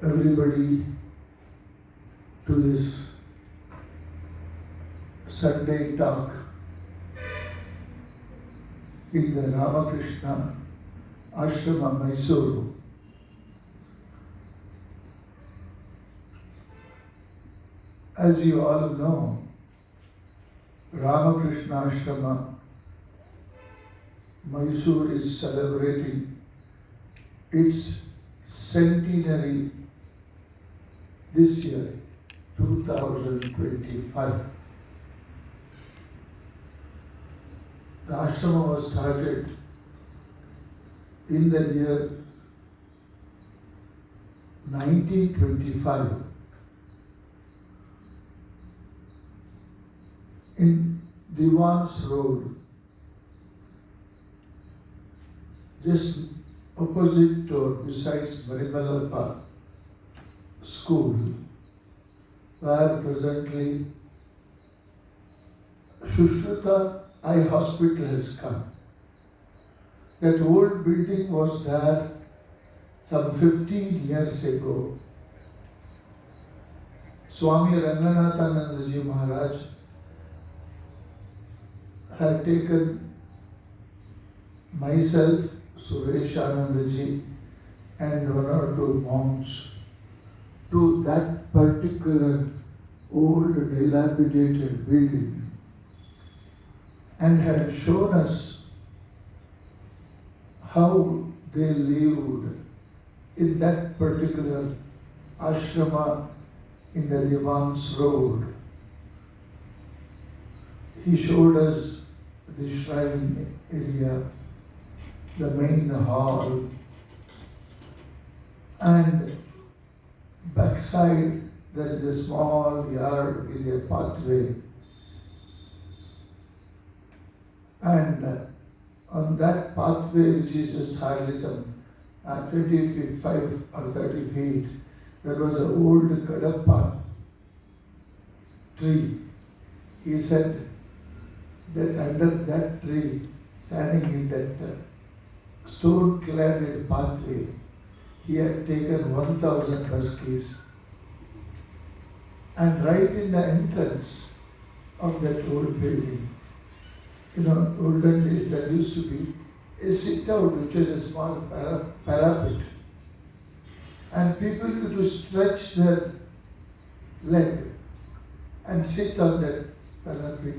everybody to this Sunday talk in the Ramakrishna Ashrama, Mysuru. As you all know, Ramakrishna Ashrama, Mysuru is celebrating its centenary this year, 2025. The ashrama was started in the year 1925 in Diwan's Road, just opposite or besides Marimalapa School, where presently Shushruta Eye Hospital has come. That old building was there some 15 years ago. Swami Ranganathanandaji Maharaj had taken myself, Suresh Anandaji, and one or two monks to that particular old dilapidated building and had shown us how they lived in that particular ashrama in the Diwan's Road. He showed us the shrine area, the main hall, and backside there is a small yard with a pathway. And on that pathway, which is just hardly some 25 or 30 feet, there was an old kadapa tree. He said that under that tree, standing in that stone-cladded pathway, he had taken 1,000 huskies. And right in the entrance of that old building, olden days there used to be a sit-out, which is a small parapet. And people used to stretch their leg and sit on that parapet.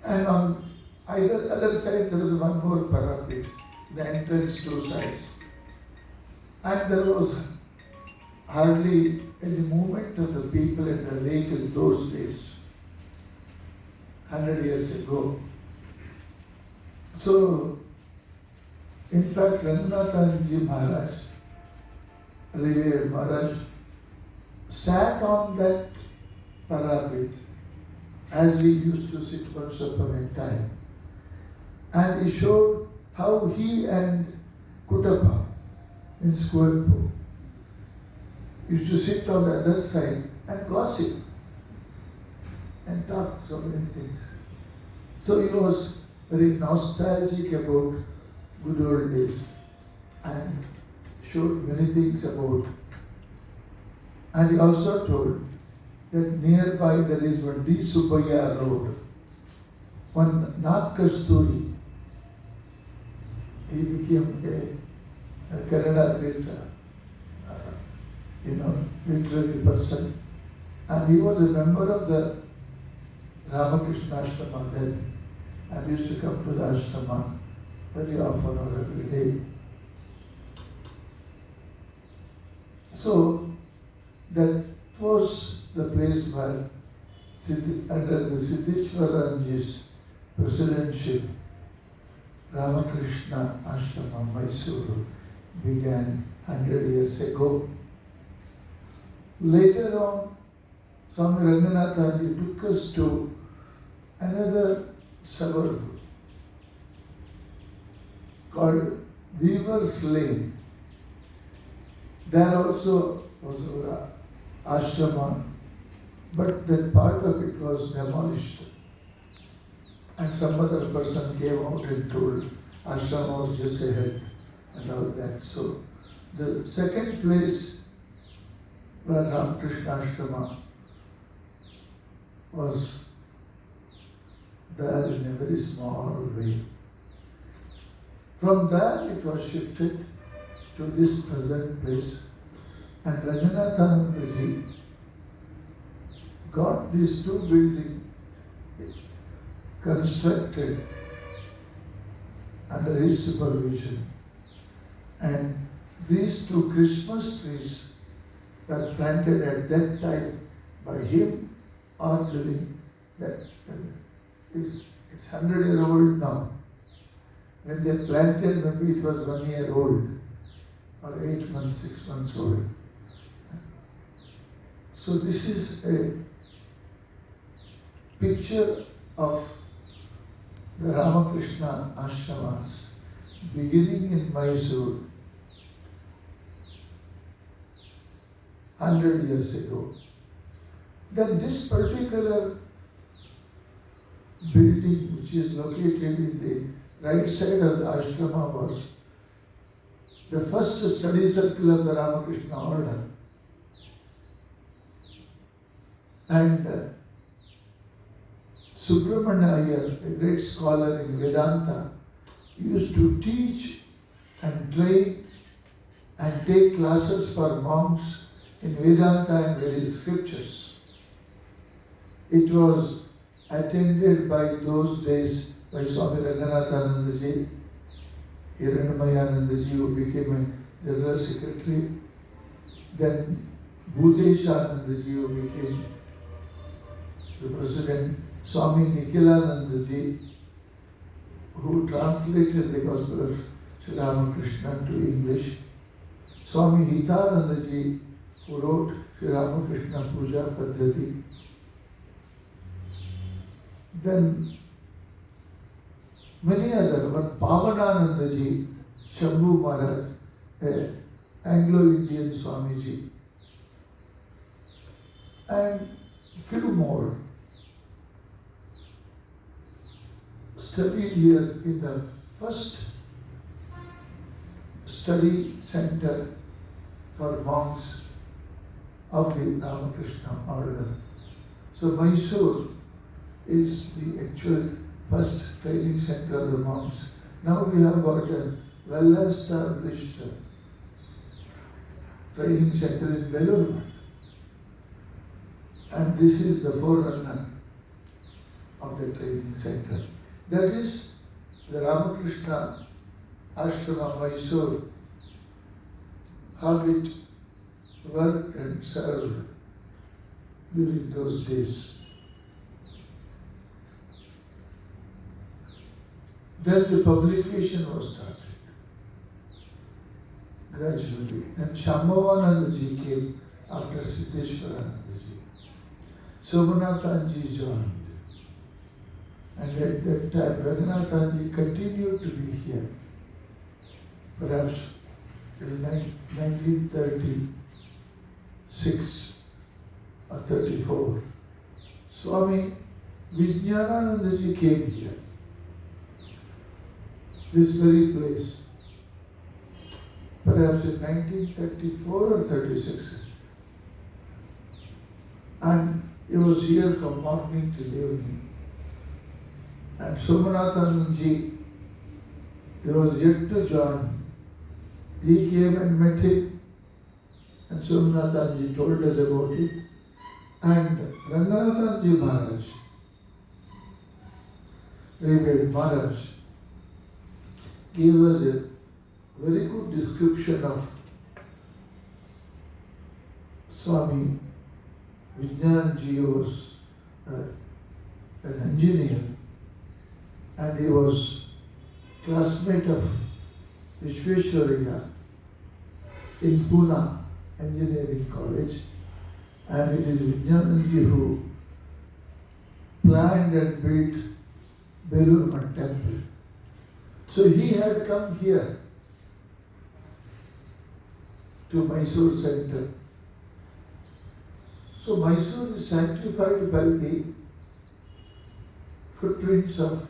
And on either other side there was one more parapet, the entrance two sides. And there was hardly any movement of the people at the lake in those days, 100 years ago. So, in fact, Ranganathanji Maharaj, revered Maharaj, sat on that parapet as we used to sit once upon a time. And he showed how he and Kutapa in Squirpo used to sit on the other side and gossip and talk so many things. So he was very nostalgic about good old days and showed many things about. And he also told that nearby there is one D. Subbaya Road, one Nakasturi. He became a Kannada great, literary person. And he was a member of the Ramakrishna Ashrama then. And used to come to the ashrama very often or every day. So that was the place where under the Siddheshwaranji's presidentship, Ramakrishna Ashrama, Mysuru, began 100 years ago. Later on, Swami Ranganathanji took us to another suburb called Weaver's Lane. There also was an ashrama, but that part of it was demolished. And some other person came out and told ashrama was just ahead and all that. So the second place where Ramakrishna Ashrama was there in a very small way. From there it was shifted to this present place, and Ranganathanandaji got these two buildings constructed under his supervision. And these two Christmas trees were planted at that time by him or during that. It's 100-year-old now. When they planted, maybe it was 1 year old or 8 months, 6 months old. So this is a picture of the Ramakrishna ashramas beginning in Mysuru 100 years ago. Then this particular building, which is located in the right side of the ashrama, was the first study circle of the Ramakrishna order. And Subramanya Iyer, a great scholar in Vedanta, used to teach and train and take classes for monks in Vedanta and various scriptures. It was attended by those days by Swami Ranganathanandaji, Hiranyamayanandaji, who became a general secretary, then Bhuteshanandaji, who became the president, Swami Nikhilanandaji, who translated the Gospel of Sri Ramakrishna to English, Swami Hitanandaji, who wrote Sri Ramakrishna Puja Paddhati. Then many other, one Pavananandaji, Shambhu Maharaj, an Anglo-Indian Swamiji, and few more studied here in the first study center for monks of the Ramakrishna order. So Mysuru is the actual first training center of the monks. Now we have got a well-established training center in Belur. And this is the forerunner of the training center. That is the Ramakrishna Ashrama Mysuru, how it worked and served during those days. Then the publication was started gradually. Then Shambhavanandaji came after Siddheshwaranandaji. Somanathanji joined. And at that time, Ranganathanji continued to be here. Perhaps in 1936 or 34. Swami Vijnananandaji came here. This very place, perhaps in 1934 or 36. And he was here from morning till evening. And Somanathanji, he was yet to join. He came and met him, and Somanathanji told us about it. And Ranganathanji Maharaj, Revered Maharaj, gave us a very good description of Swami Vijnanji. Was an engineer, and he was classmate of Vishveshwaraya in Pune Engineering College, and it is Vijnanji who planned and built Belur Temple. So he had come here to Mysore center. So Mysore is sanctified by the footprints of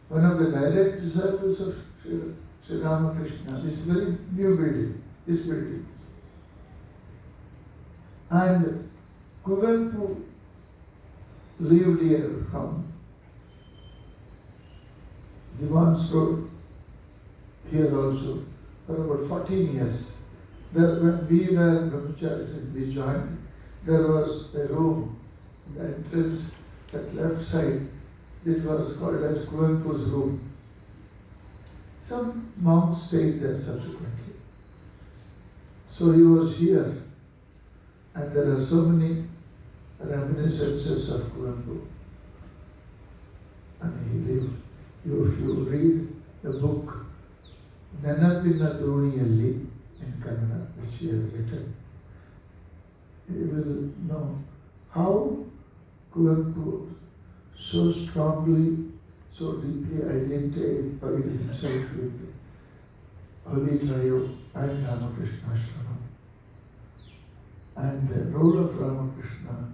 one of the direct disciples of Sri Ramakrishna, this very new building, this building. And Kuvempu lived here from Divan's Road, here also, for about 14 years. When we were brahmacharis and we joined, there was a room, the entrance at left side, it was called as Kuvempu's room. Some monks stayed there subsequently. So he was here, and there are so many reminiscences of Kuvempu. And he lived. If you read the book Nenapina Doniyalli in Kannada, which he has written, you will know how Kuvempu so strongly, so deeply identified himself with the Holy Trio and Ramakrishna Ashrama. And the role of Ramakrishna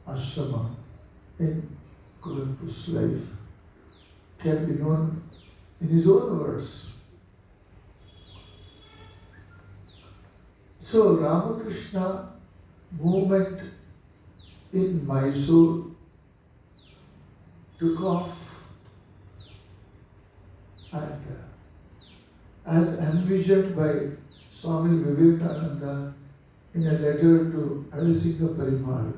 Ashrama in Kuvempu's life can be known in his own words. So Ramakrishna movement in Mysuru took off, and as envisioned by Swami Vivekananda in a letter to Alasinga Parimal,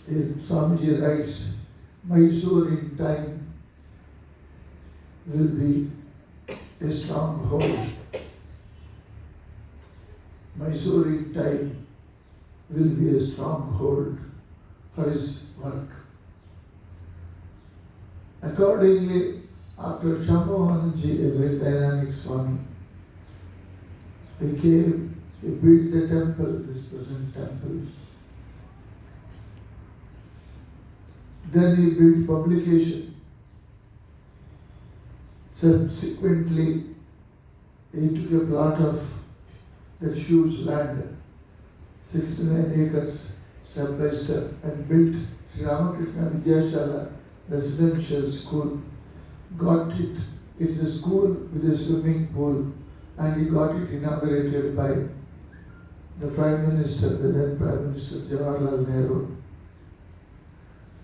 Swamiji writes, Mysuru in time will be a stronghold. Mysuru in time will be a stronghold for his work. Accordingly, after Shambhavanji, a very dynamic Swami, he came, he built the temple, this present temple. Then he built publication. Subsequently, he took a plot of that huge land, 69 acres, step by step, and built Sri Ramakrishna Vidyashala residential school. Got it. It's a school with a swimming pool, and he got it inaugurated by the Prime Minister, the then Prime Minister Jawaharlal Nehru.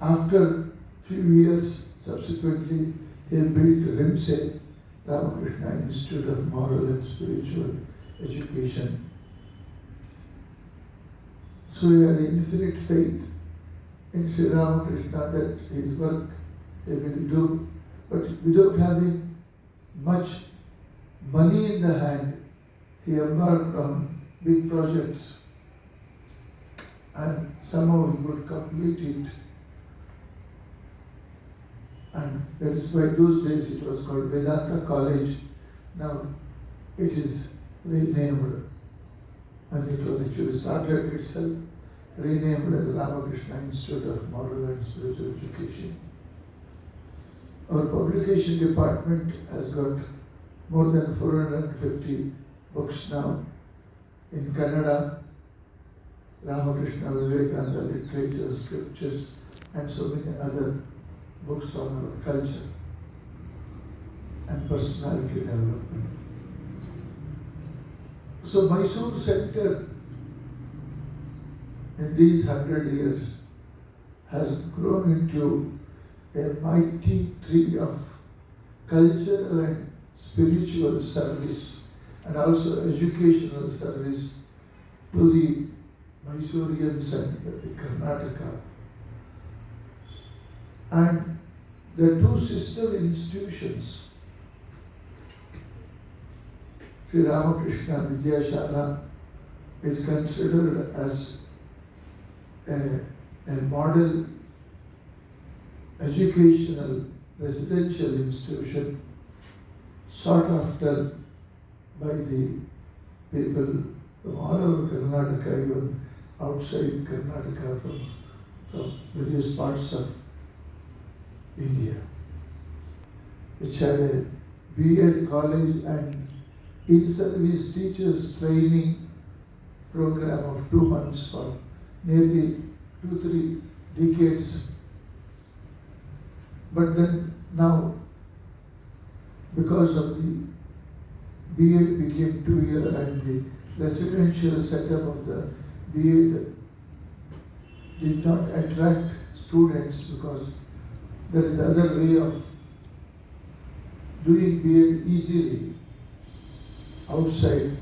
After few years, subsequently, he built RIMSE, Ramakrishna Institute of Moral and Spiritual Education. So he had infinite faith in Sri Ramakrishna that his work he will do, but without having much money in the hand, he embarked on big projects, and somehow he could complete it. And that is why those days it was called Vedanta College. Now it is renamed, and it was actually started itself, renamed as Ramakrishna Institute of Moral and Spiritual Education. Our publication department has got more than 450 books now in Kannada, Ramakrishna Vivekananda literature, scriptures, and so many other books on our culture and personality development. So Mysuru Center in these 100 years has grown into a mighty tree of cultural and spiritual service and also educational service to the Mysoreans and the Karnataka. And the two sister institutions, Sri Ramakrishna Vidyashala is considered as a model educational residential institution sought after by the people from all over Karnataka, even outside Karnataka, from various parts of India, which had a B.Ed college and in-service teachers training program of 2 months for nearly 2-3 decades. But then now, because of the B.Ed became 2 year and the residential setup of the B.Ed did not attract students because there is other way of doing B.Ed easily outside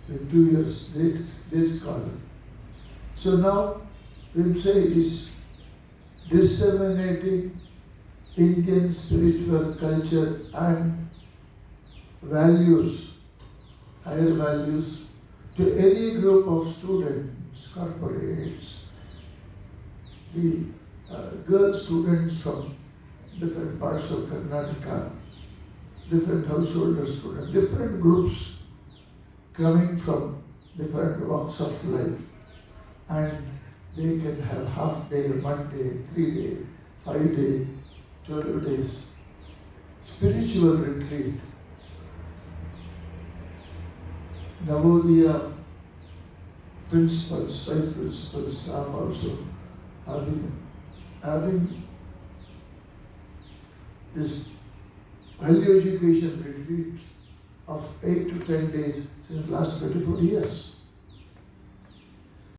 the 2 years day scholar. So now Rimsei is disseminating Indian spiritual culture and values, higher values, to any group of students, corporates, the girl students from different parts of Karnataka, different householder students, different groups coming from different walks of life, and they can have half day, 1 day, 3 day, 5 day, 12 days spiritual retreat. Navodaya principals, vice principals, staff also having this value education retreat of 8 to 10 days since last 24 years.